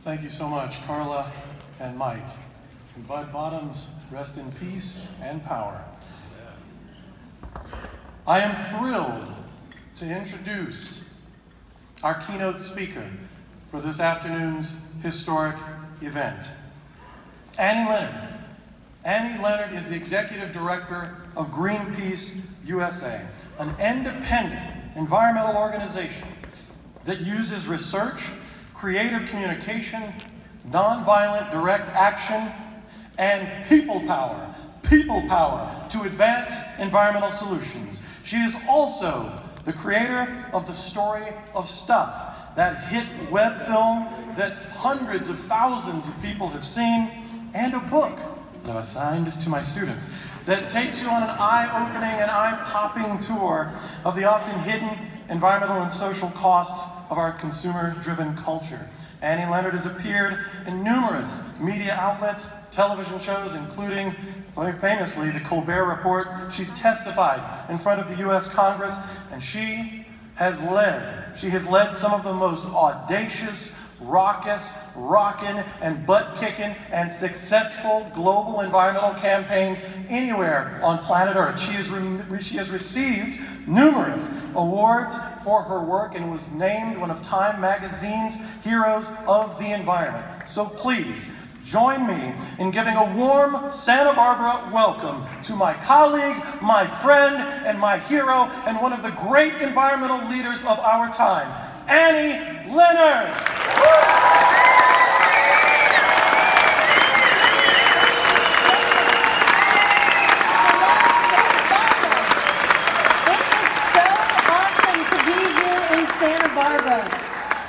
Thank you so much, Carla and Mike. And Bud Bottoms, rest in peace and power. I am thrilled to introduce our keynote speaker for this afternoon's historic event, Annie Leonard. Annie Leonard is the Executive Director of Greenpeace USA, an independent environmental organization that uses research, creative communication, nonviolent direct action, and people power to advance environmental solutions. She is also the creator of The Story of Stuff, that hit web film that hundreds of thousands of people have seen, and a book that I've assigned to my students that takes you on an eye-opening and eye-popping tour of the often hidden environmental and social costs of our consumer-driven culture. Annie Leonard has appeared in numerous media outlets, television shows, including, very famously, The Colbert Report. She's testified in front of the US Congress, and she has led some of the most audacious, raucous, rockin', and butt-kicking, and successful global environmental campaigns anywhere on planet Earth. She has received numerous awards for her work and was named one of Time Magazine's Heroes of the Environment. So please, join me in giving a warm Santa Barbara welcome to my colleague, my friend, and my hero, and one of the great environmental leaders of our time, Annie Leonard. Santa Barbara.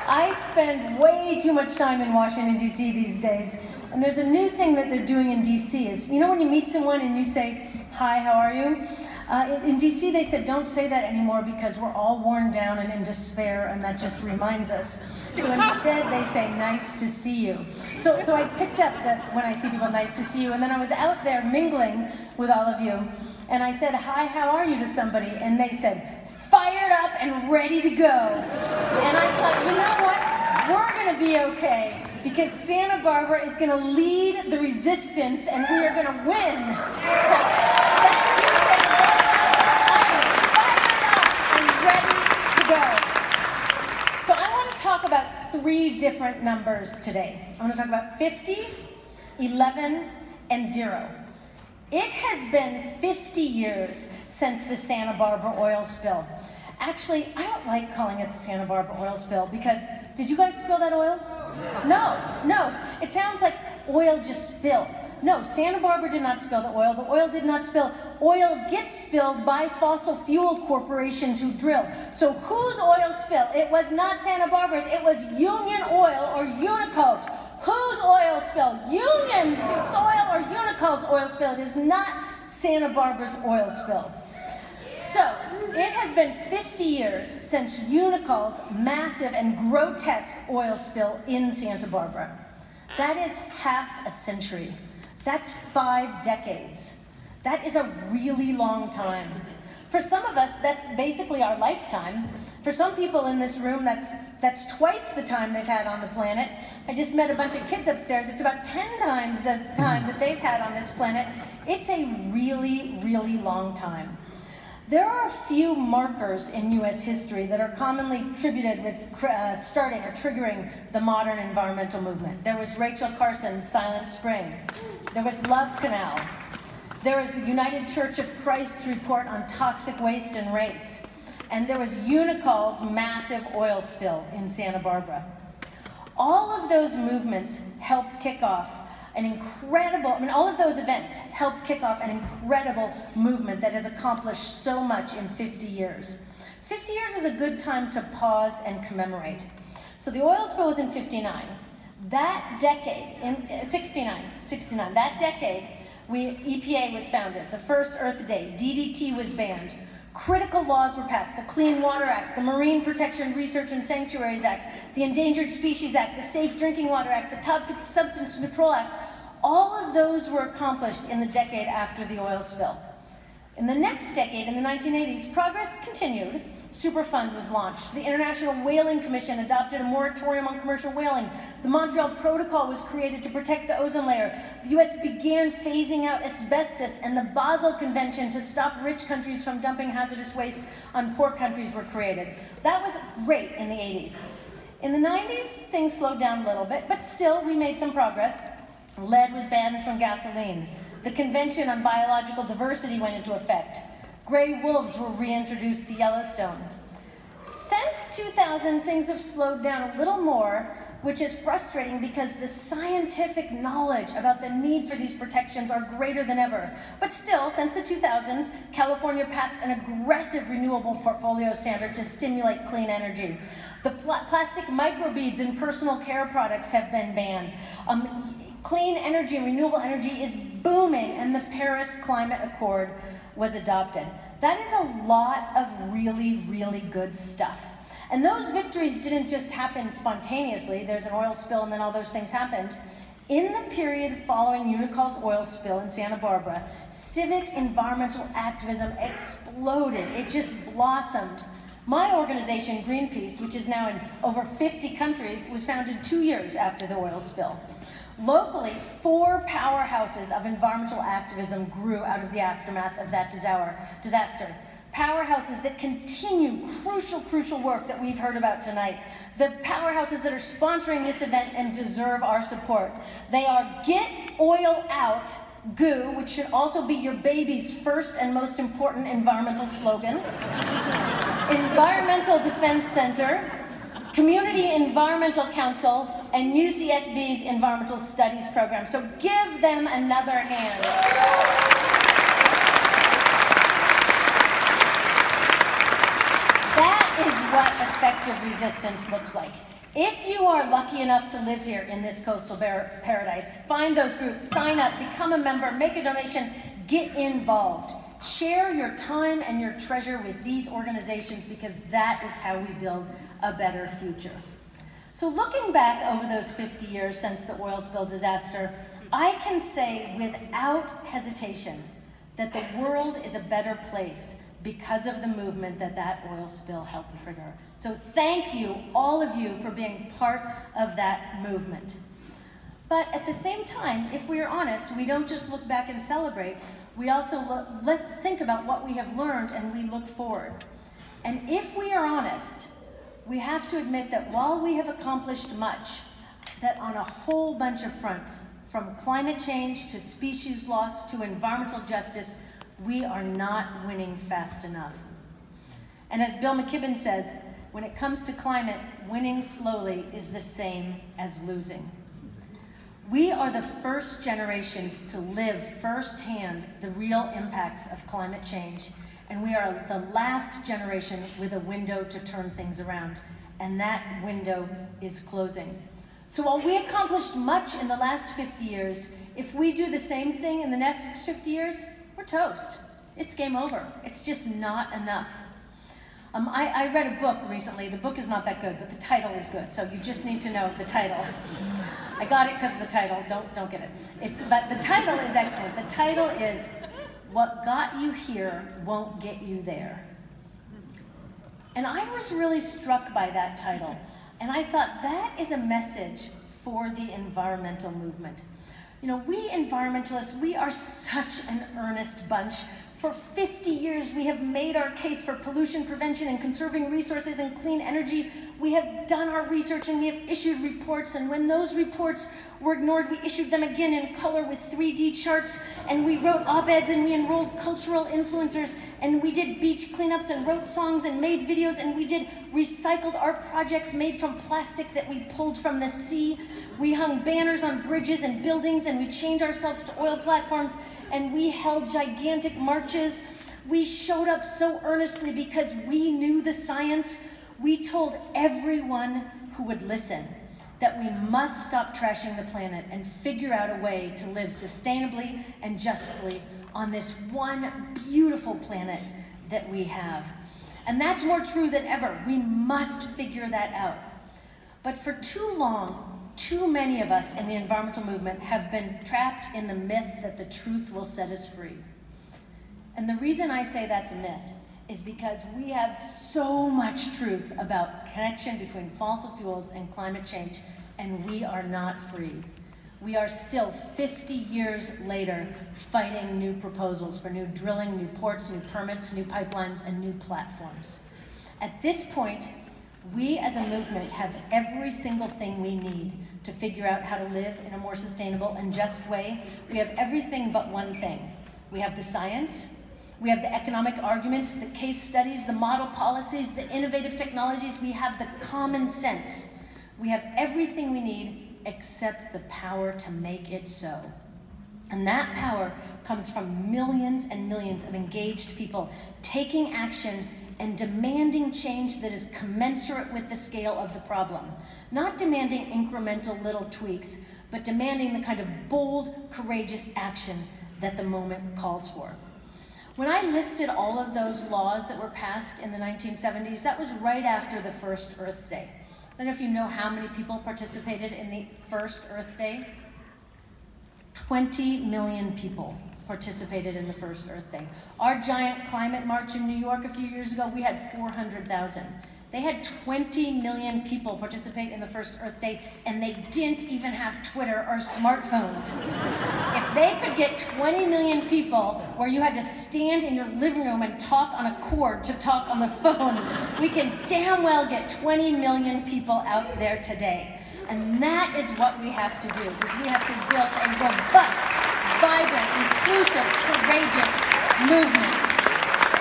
I spend way too much time in Washington, D.C. these days, and there's a new thing that they're doing in D.C. is, you know when you meet someone and you say, "Hi, how are you?" In D.C. they said, don't say that anymore because we're all worn down and in despair, and that just reminds us. So instead they say, "Nice to see you." So I picked up that when I see people, "Nice to see you," and then I was out there mingling with all of you, and I said, "Hi, how are you?" to somebody, and they said, "Fired up and ready to go." And I thought, you know what? We're going to be okay, because Santa Barbara is going to lead the resistance, and we are going to win. So thank you, Santa Barbara. I am fired up and ready to go. So I want to talk about 3 different numbers today. I want to talk about 50, 11, and 0. It has been 50 years since the Santa Barbara oil spill. Actually, I don't like calling it the Santa Barbara oil spill because, did you guys spill that oil? No. It sounds like oil just spilled. No, Santa Barbara did not spill the oil. The oil did not spill. Oil gets spilled by fossil fuel corporations who drill. So whose oil spill? It was not Santa Barbara's. It was Union Oil or Unocol's. Whose oil spill? Union's oil or Unocol's oil spill. It is not Santa Barbara's oil spill. So, it has been 50 years since Unocol's massive and grotesque oil spill in Santa Barbara. That is half a century. That's 5 decades. That is a really long time. For some of us, that's basically our lifetime. For some people in this room, that's twice the time they've had on the planet. I just met a bunch of kids upstairs. It's about 10 times the time that they've had on this planet. It's a really, really long time. There are a few markers in U.S. history that are commonly attributed with starting or triggering the modern environmental movement. There was Rachel Carson's Silent Spring. There was Love Canal. There was the United Church of Christ's report on toxic waste and race. And there was Unocol's massive oil spill in Santa Barbara. All of those movements helped kick off an incredible, all of those events helped kick off an incredible movement that has accomplished so much in 50 years. 50 years is a good time to pause and commemorate. So the oil spill was in 59. That decade, in 69, that decade, EPA was founded, the first Earth Day, DDT was banned, critical laws were passed, the Clean Water Act, the Marine Protection Research and Sanctuaries Act, the Endangered Species Act, the Safe Drinking Water Act, the Toxic Substance Control Act. All of those were accomplished in the decade after the oil spill. In the next decade, in the 1980s, progress continued. Superfund was launched. The International Whaling Commission adopted a moratorium on commercial whaling. The Montreal Protocol was created to protect the ozone layer. The US began phasing out asbestos, and the Basel Convention to stop rich countries from dumping hazardous waste on poor countries were created. That was great in the 80s. In the 90s, things slowed down a little bit, but still we made some progress. Lead was banned from gasoline. The Convention on Biological Diversity went into effect. Gray wolves were reintroduced to Yellowstone. Since 2000, things have slowed down a little more, which is frustrating because the scientific knowledge about the need for these protections are greater than ever. But still, since the 2000s, California passed an aggressive renewable portfolio standard to stimulate clean energy. The plastic microbeads in personal care products have been banned. Clean energy and renewable energy is booming, and the Paris Climate Accord was adopted. That is a lot of really, really good stuff. And those victories didn't just happen spontaneously. There's an oil spill and then all those things happened. In the period following Unocol's oil spill in Santa Barbara, civic environmental activism exploded. It just blossomed. My organization, Greenpeace, which is now in over 50 countries, was founded 2 years after the oil spill. Locally, 4 powerhouses of environmental activism grew out of the aftermath of that disaster. Powerhouses that continue crucial work that we've heard about tonight. The powerhouses that are sponsoring this event and deserve our support. They are Get Oil Out, GOO, which should also be your baby's first and most important environmental slogan. Environmental Defense Center, Community Environmental Council, and UCSB's Environmental Studies program. So give them another hand. That is what effective resistance looks like. If you are lucky enough to live here in this coastal paradise, find those groups, sign up, become a member, make a donation, get involved. Share your time and your treasure with these organizations because that is how we build a better future. So looking back over those 50 years since the oil spill disaster, I can say without hesitation that the world is a better place because of the movement that oil spill helped trigger. So thank you, all of you, for being part of that movement. But at the same time, if we are honest, we don't just look back and celebrate, we also think about what we have learned and we look forward. And if we are honest, we have to admit that while we have accomplished much, that on a whole bunch of fronts, from climate change to species loss to environmental justice, we are not winning fast enough. And as Bill McKibben says, when it comes to climate, winning slowly is the same as losing. We are the first generations to live firsthand the real impacts of climate change, and we are the last generation with a window to turn things around, and that window is closing. So while we accomplished much in the last 50 years, if we do the same thing in the next 50 years, we're toast. It's game over. It's just not enough. I read a book recently. The book is not that good, but the title is good, so you just need to know the title. I got it because of the title. Don't get it. But the title is excellent. The title is What Got You Here Won't Get You There. And I was really struck by that title. And I thought that is a message for the environmental movement. You know, we environmentalists, we are such an earnest bunch. For 50 years, we have made our case for pollution prevention and conserving resources and clean energy. We have done our research and we have issued reports, and when those reports were ignored, we issued them again in color with 3D charts, and we wrote op-eds and we enrolled cultural influencers, and we did beach cleanups and wrote songs and made videos, and we did recycled art projects made from plastic that we pulled from the sea. We hung banners on bridges and buildings, and we chained ourselves to oil platforms, and we held gigantic marches. We showed up so earnestly because we knew the science. We told everyone who would listen that we must stop trashing the planet and figure out a way to live sustainably and justly on this one beautiful planet that we have. And that's more true than ever. We must figure that out. But for too long, too many of us in the environmental movement have been trapped in the myth that the truth will set us free. And the reason I say that's a myth is because we have so much truth about connection between fossil fuels and climate change, and we are not free. We are still 50 years later fighting new proposals for new drilling, new ports, new permits, new pipelines, and new platforms. At this point, we as a movement have every single thing we need to figure out how to live in a more sustainable and just way. We have everything but one thing. We have the science, we have the economic arguments, the case studies, the model policies, the innovative technologies. We have the common sense. We have everything we need except the power to make it so. And that power comes from millions and millions of engaged people taking action and demanding change that is commensurate with the scale of the problem. Not demanding incremental little tweaks, but demanding the kind of bold, courageous action that the moment calls for. When I listed all of those laws that were passed in the 1970s, that was right after the first Earth Day. I don't know if you know how many people participated in the first Earth Day. 20 million people participated in the first Earth Day. Our giant climate march in New York a few years ago, we had 400,000. They had 20 million people participate in the first Earth Day, and they didn't even have Twitter or smartphones. If they could get 20 million people where you had to stand in your living room and talk on a cord to talk on the phone, we can damn well get 20 million people out there today. And that is what we have to do, is we have to build a robust, vibrant, inclusive, courageous movement.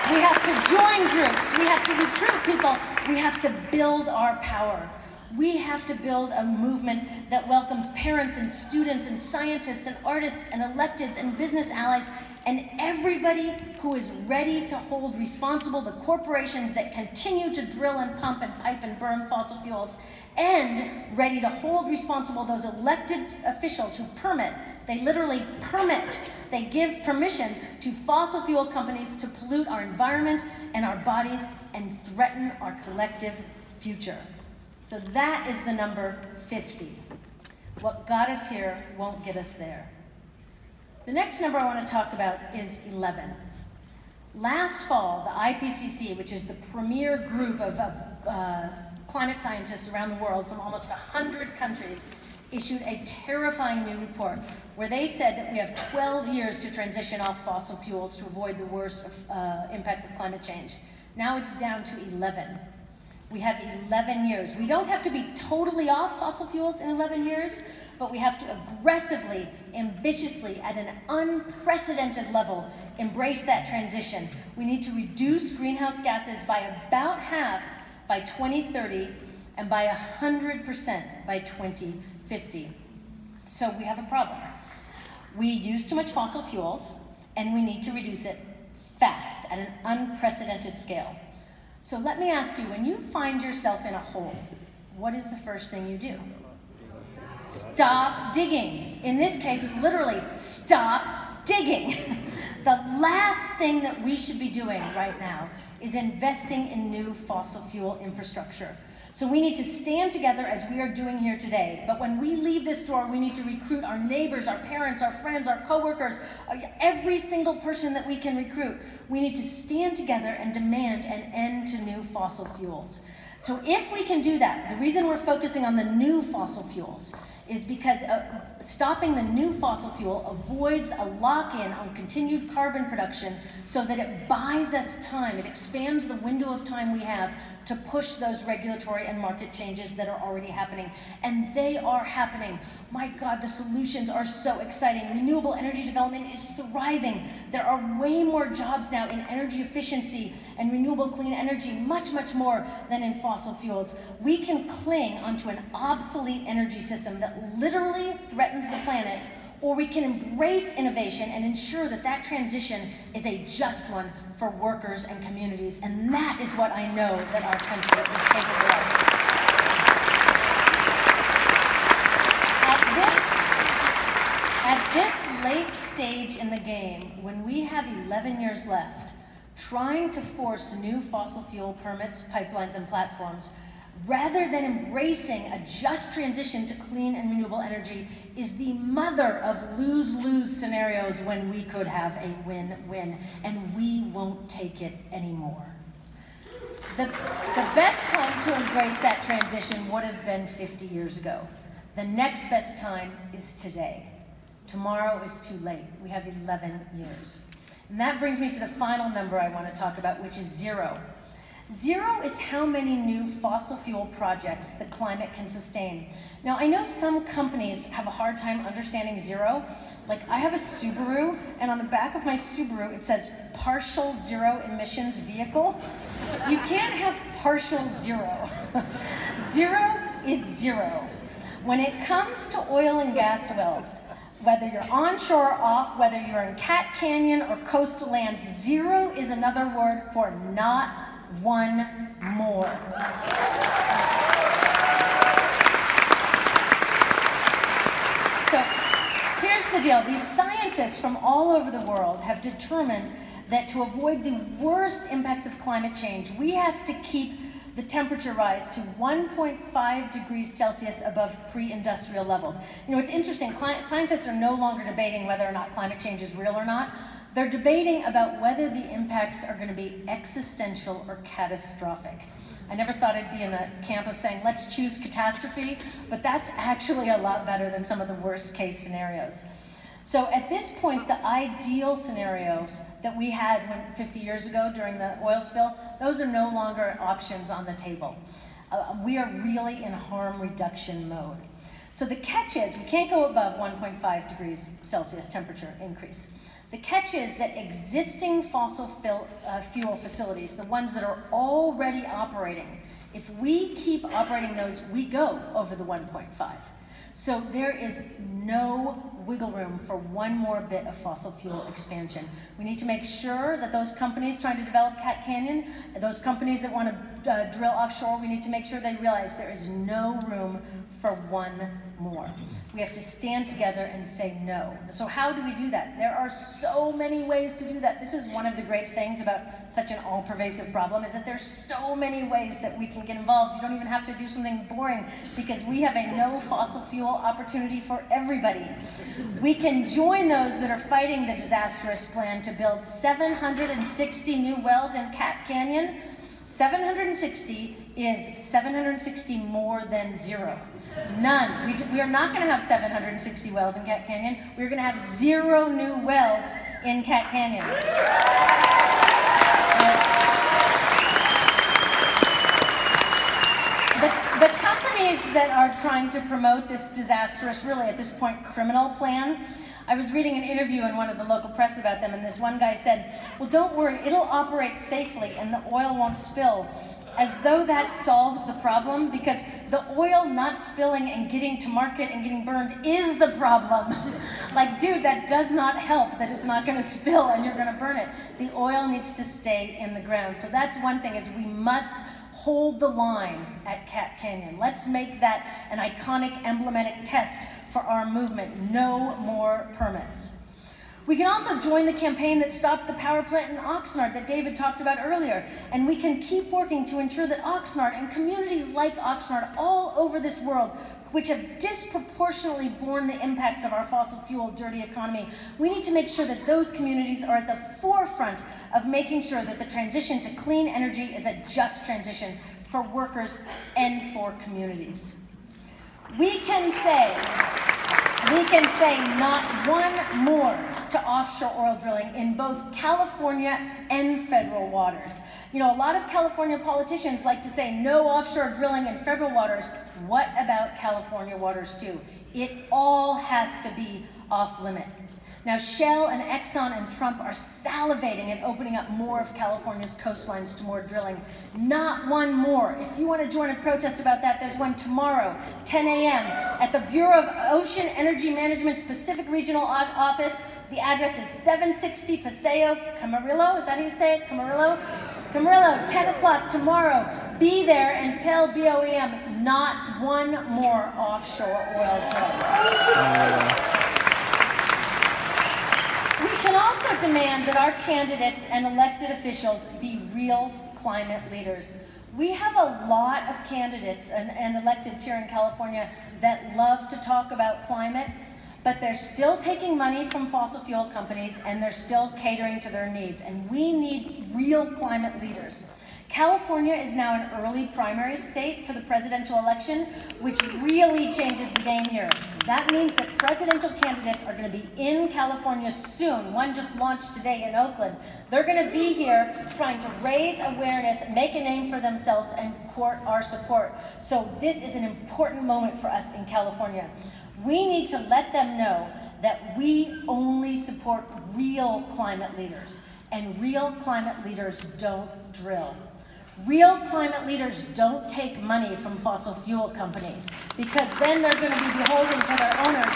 We have to join groups, we have to recruit people, we have to build our power. We have to build a movement that welcomes parents and students and scientists and artists and electeds and business allies and everybody who is ready to hold responsible the corporations that continue to drill and pump and pipe and burn fossil fuels, and ready to hold responsible those elected officials who permit. They literally permit. They give permission to fossil fuel companies to pollute our environment and our bodies and threaten our collective future. So that is the number 50. What got us here won't get us there. The next number I want to talk about is 11. Last fall, the IPCC, which is the premier group of climate scientists around the world from almost 100 countries, issued a terrifying new report where they said that we have 12 years to transition off fossil fuels to avoid the worst impacts of climate change. Now it's down to 11. We have 11 years. We don't have to be totally off fossil fuels in 11 years, but we have to aggressively, ambitiously, at an unprecedented level, embrace that transition. We need to reduce greenhouse gases by about half by 2030 and by 100% by 2050. So we have a problem. We use too much fossil fuels, and we need to reduce it fast at an unprecedented scale. So let me ask you, when you find yourself in a hole, what is the first thing you do? Stop digging. In this case, literally, stop digging. The last thing that we should be doing right now is investing in new fossil fuel infrastructure. So we need to stand together as we are doing here today. But when we leave this door, we need to recruit our neighbors, our parents, our friends, our coworkers, every single person that we can recruit. We need to stand together and demand an end to new fossil fuels. So if we can do that, the reason we're focusing on the new fossil fuels is because stopping the new fossil fuel avoids a lock-in on continued carbon production so that it buys us time. It expands the window of time we have to push those regulatory and market changes that are already happening. And they are happening. My God, the solutions are so exciting. Renewable energy development is thriving. There are way more jobs now in energy efficiency and renewable clean energy, much, much more than in fossil fuels. We can cling onto an obsolete energy system that literally threatens the planet, or we can embrace innovation and ensure that that transition is a just one for workers and communities. And that is what I know that our country is capable of. At this late stage in the game, when we have 11 years left, trying to force new fossil fuel permits, pipelines, and platforms rather than embracing a just transition to clean and renewable energy, is the mother of lose-lose scenarios when we could have a win-win, and we won't take it anymore. The best time to embrace that transition would have been 50 years ago. The next best time is today. Tomorrow is too late. We have 11 years. And that brings me to the final number I want to talk about, which is 0. 0 is how many new fossil fuel projects the climate can sustain. Now, I know some companies have a hard time understanding 0. Like, I have a Subaru, and on the back of my Subaru, it says partial zero emissions vehicle. You can't have partial 0. 0 is 0. When it comes to oil and gas wells, whether you're onshore or off, whether you're in Cat Canyon or coastal lands, 0 is another word for not one more. So here's the deal. These scientists from all over the world have determined that to avoid the worst impacts of climate change, we have to keep the temperature rise to 1.5 degrees Celsius above pre-industrial levels. You know, it's interesting. Scientists are no longer debating whether or not climate change is real or not. They're debating about whether the impacts are going to be existential or catastrophic. I never thought I'd be in the camp of saying, let's choose catastrophe, but that's actually a lot better than some of the worst case scenarios. So at this point, the ideal scenarios that we had 50 years ago during the oil spill, those are no longer options on the table. We are really in harm reduction mode. So the catch is, we can't go above 1.5 degrees Celsius temperature increase. The catch is that existing fossil fuel facilities, the ones that are already operating, if we keep operating those, we go over the 1.5. So there is no wiggle room for one more bit of fossil fuel expansion. We need to make sure that those companies trying to develop Cat Canyon, those companies that want to drill offshore, we need to make sure they realize there is no room for one more. We have to stand together and say no. So how do we do that? There are so many ways to do that. This is one of the great things about such an all-pervasive problem, is that there's so many ways that we can get involved. You don't even have to do something boring, because we have a no fossil fuel opportunity for everybody. We can join those that are fighting the disastrous plan to build 760 new wells in Cat Canyon. 760 is 760 more than 0. None. We are not going to have 760 wells in Cat Canyon. We're going to have 0 new wells in Cat Canyon. The companies that are trying to promote this disastrous, really at this point, criminal plan, I was reading an interview in one of the local press about them, and this one guy said, well, don't worry, it'll operate safely and the oil won't spill. As though that solves the problem, because the oil not spilling and getting to market and getting burned is the problem. Like, dude, that does not help that it's not going to spill and you're going to burn it. The oil needs to stay in the ground. So that's one thing, is we must hold the line at Cat Canyon. Let's make that an iconic, emblematic test for our movement. No more permits. We can also join the campaign that stopped the power plant in Oxnard that David talked about earlier, and we can keep working to ensure that Oxnard and communities like Oxnard all over this world, which have disproportionately borne the impacts of our fossil fuel dirty economy, we need to make sure that those communities are at the forefront of making sure that the transition to clean energy is a just transition for workers and for communities. We can say not one more to offshore oil drilling in both California and federal waters. You know, a lot of California politicians like to say no offshore drilling in federal waters. What about California waters too? It all has to be off limits. Now, Shell and Exxon and Trump are salivating at opening up more of California's coastlines to more drilling. Not one more. If you want to join a protest about that, there's one tomorrow, 10 a.m. at the Bureau of Ocean Energy Management Pacific Regional Office. The address is 760 Paseo Camarillo. Is that how you say it? Camarillo? Camarillo, 10 o'clock tomorrow. Be there and tell BOEM not one more offshore oil drilling. We can also demand that our candidates and elected officials be real climate leaders. We have a lot of candidates and electeds here in California that love to talk about climate, but they're still taking money from fossil fuel companies and they're still catering to their needs. And we need real climate leaders. California is now an early primary state for the presidential election, which really changes the game here. That means that presidential candidates are going to be in California soon. One just launched today in Oakland. They're going to be here trying to raise awareness, make a name for themselves, and court our support. So this is an important moment for us in California. We need to let them know that we only support real climate leaders, and real climate leaders don't drill. Real climate leaders don't take money from fossil fuel companies, because then they're going to be beholden to their donors.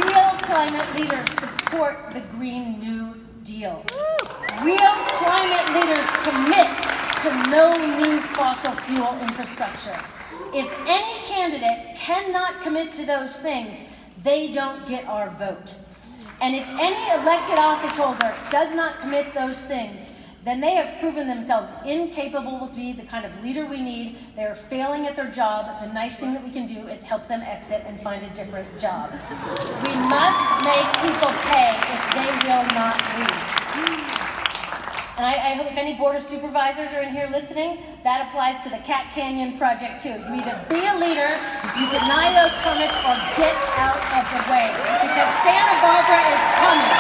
Real climate leaders support the Green New Deal. Real climate leaders commit to no new fossil fuel infrastructure. If any candidate cannot commit to those things, they don't get our vote. And if any elected office holder does not commit those things, then they have proven themselves incapable to be the kind of leader we need. They're failing at their job. The nice thing that we can do is help them exit and find a different job. We must make people pay if they will not lead. And I hope if any Board of Supervisors are in here listening, that applies to the Cat Canyon project too. You either be a leader, you deny those permits, or get out of the way, because Santa Barbara is coming.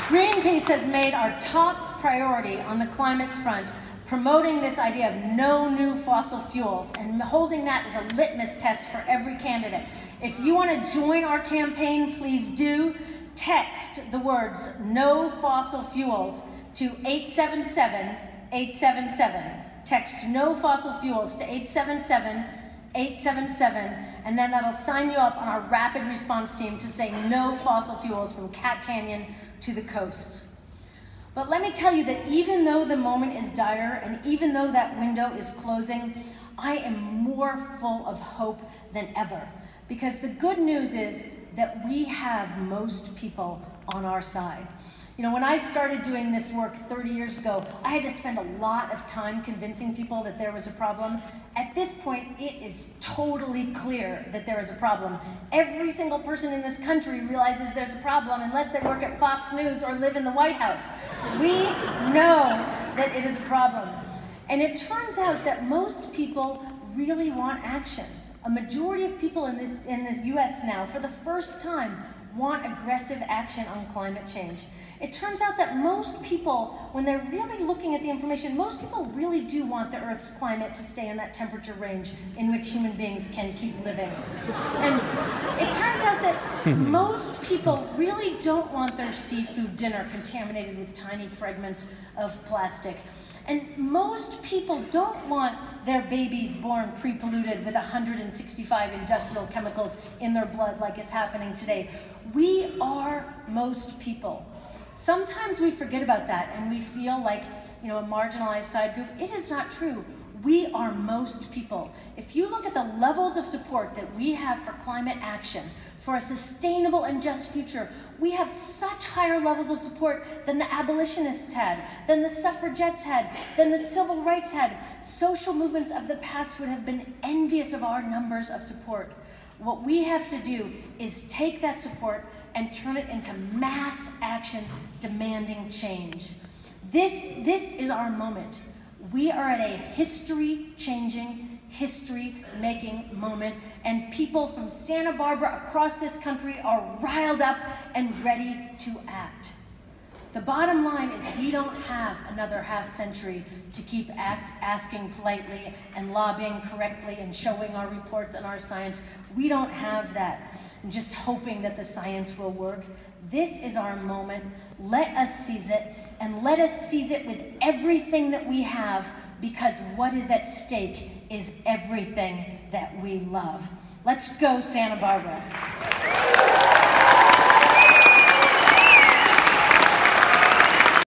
Greenpeace has made our top priority on the climate front promoting this idea of no new fossil fuels and holding that as a litmus test for every candidate. If you want to join our campaign, please do. Text the words "no fossil fuels" to 877-877. Text "no fossil fuels" to 877-877, and then that'll sign you up on our rapid response team to say no fossil fuels from Cat Canyon to the coast. But let me tell you that even though the moment is dire and even though that window is closing, I am more full of hope than ever. Because the good news is that we have most people on our side. You know, when I started doing this work 30 years ago, I had to spend a lot of time convincing people that there was a problem. At this point, it is totally clear that there is a problem. Every single person in this country realizes there's a problem unless they work at Fox News or live in the White House. We know that it is a problem. And it turns out that most people really want action. A majority of people in the US now, for the first time, want aggressive action on climate change. It turns out that most people, when they're really looking at the information, most people really do want the Earth's climate to stay in that temperature range in which human beings can keep living. And it turns out that most people really don't want their seafood dinner contaminated with tiny fragments of plastic. And most people don't want their babies born pre-polluted with 165 industrial chemicals in their blood like is happening today. We are most people. Sometimes we forget about that and we feel like, you know, a marginalized side group. It is not true. We are most people. If you look at the levels of support that we have for climate action, for a sustainable and just future, we have such higher levels of support than the abolitionists had, than the suffragettes had, than the civil rights had. Social movements of the past would have been envious of our numbers of support. What we have to do is take that support and turn it into mass action demanding change. This is our moment. We are at a history-changing, history-making moment, and people from Santa Barbara across this country are riled up and ready to act. The bottom line is we don't have another half century to keep asking politely and lobbying correctly and showing our reports and our science. We don't have that, and just hoping that the science will work. This is our moment. Let us seize it, and let us seize it with everything that we have, because what is at stake is everything that we love. Let's go, Santa Barbara.